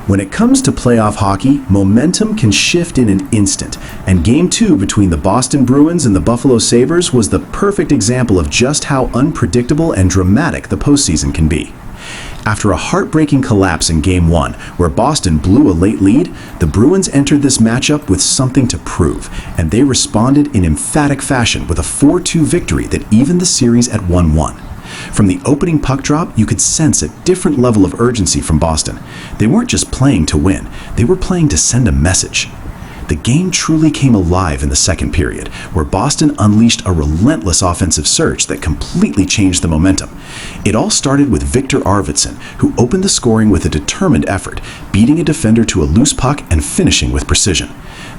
When it comes to playoff hockey, momentum can shift in an instant, and Game 2 between the Boston Bruins and the Buffalo Sabres was the perfect example of just how unpredictable and dramatic the postseason can be. After a heartbreaking collapse in Game 1, where Boston blew a late lead, the Bruins entered this matchup with something to prove, and they responded in emphatic fashion with a 4-2 victory that evened the series at 1-1. From the opening puck drop, you could sense a different level of urgency from Boston. They weren't just playing to win, they were playing to send a message. The game truly came alive in the second period, where Boston unleashed a relentless offensive surge that completely changed the momentum. It all started with Viktor Arvidsson, who opened the scoring with a determined effort, beating a defender to a loose puck and finishing with precision.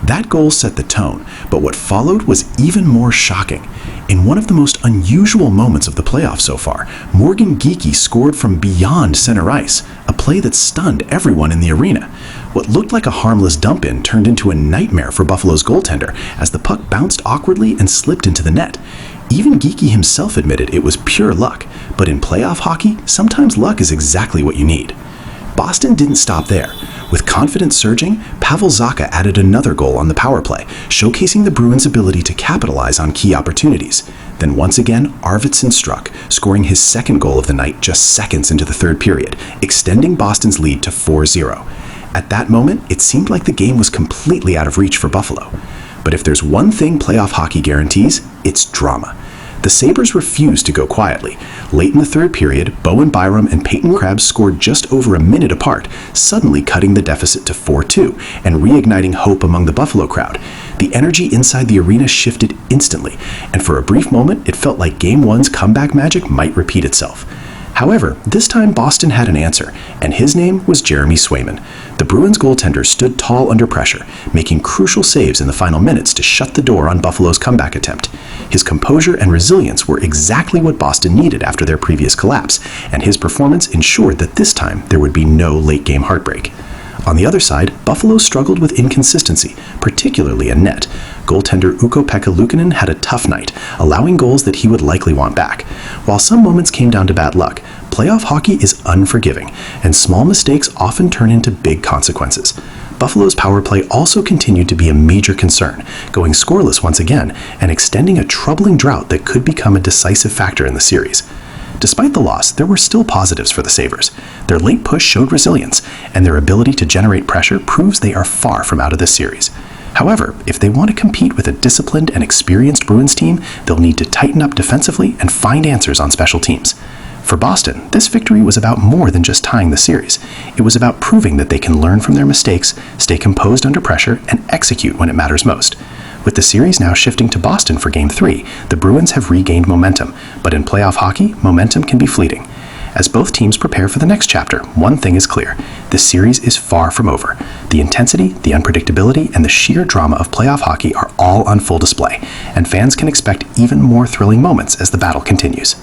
That goal set the tone, but what followed was even more shocking. In one of the most unusual moments of the playoffs so far, Morgan Geekie scored from beyond center ice, a play that stunned everyone in the arena. What looked like a harmless dump-in turned into a nightmare for Buffalo's goaltender as the puck bounced awkwardly and slipped into the net. Even Geekie himself admitted it was pure luck, but in playoff hockey, sometimes luck is exactly what you need. Boston didn't stop there. With confidence surging, Pavel Zacha added another goal on the power play, showcasing the Bruins' ability to capitalize on key opportunities. Then once again, Arvidsson struck, scoring his second goal of the night just seconds into the third period, extending Boston's lead to 4-0. At that moment, it seemed like the game was completely out of reach for Buffalo. But if there's one thing playoff hockey guarantees, it's drama. The Sabres refused to go quietly. Late in the third period, Bowen Byram and Peyton Krebs scored just over a minute apart, suddenly cutting the deficit to 4-2 and reigniting hope among the Buffalo crowd. The energy inside the arena shifted instantly, and for a brief moment, it felt like Game 1's comeback magic might repeat itself. However, this time Boston had an answer, and his name was Jeremy Swayman. The Bruins goaltender stood tall under pressure, making crucial saves in the final minutes to shut the door on Buffalo's comeback attempt. His composure and resilience were exactly what Boston needed after their previous collapse, and his performance ensured that this time there would be no late-game heartbreak. On the other side, Buffalo struggled with inconsistency, particularly in net. Goaltender Ukko-Pekka Luukkonen had a tough night, allowing goals that he would likely want back. While some moments came down to bad luck, playoff hockey is unforgiving, and small mistakes often turn into big consequences. Buffalo's power play also continued to be a major concern, going scoreless once again and extending a troubling drought that could become a decisive factor in the series. Despite the loss, there were still positives for the Sabres. Their late push showed resilience, and their ability to generate pressure proves they are far from out of this series. However, if they want to compete with a disciplined and experienced Bruins team, they'll need to tighten up defensively and find answers on special teams. For Boston, this victory was about more than just tying the series. It was about proving that they can learn from their mistakes, stay composed under pressure, and execute when it matters most. With the series now shifting to Boston for Game 3, the Bruins have regained momentum, but in playoff hockey, momentum can be fleeting. As both teams prepare for the next chapter, one thing is clear: this series is far from over. The intensity, the unpredictability, and the sheer drama of playoff hockey are all on full display, and fans can expect even more thrilling moments as the battle continues.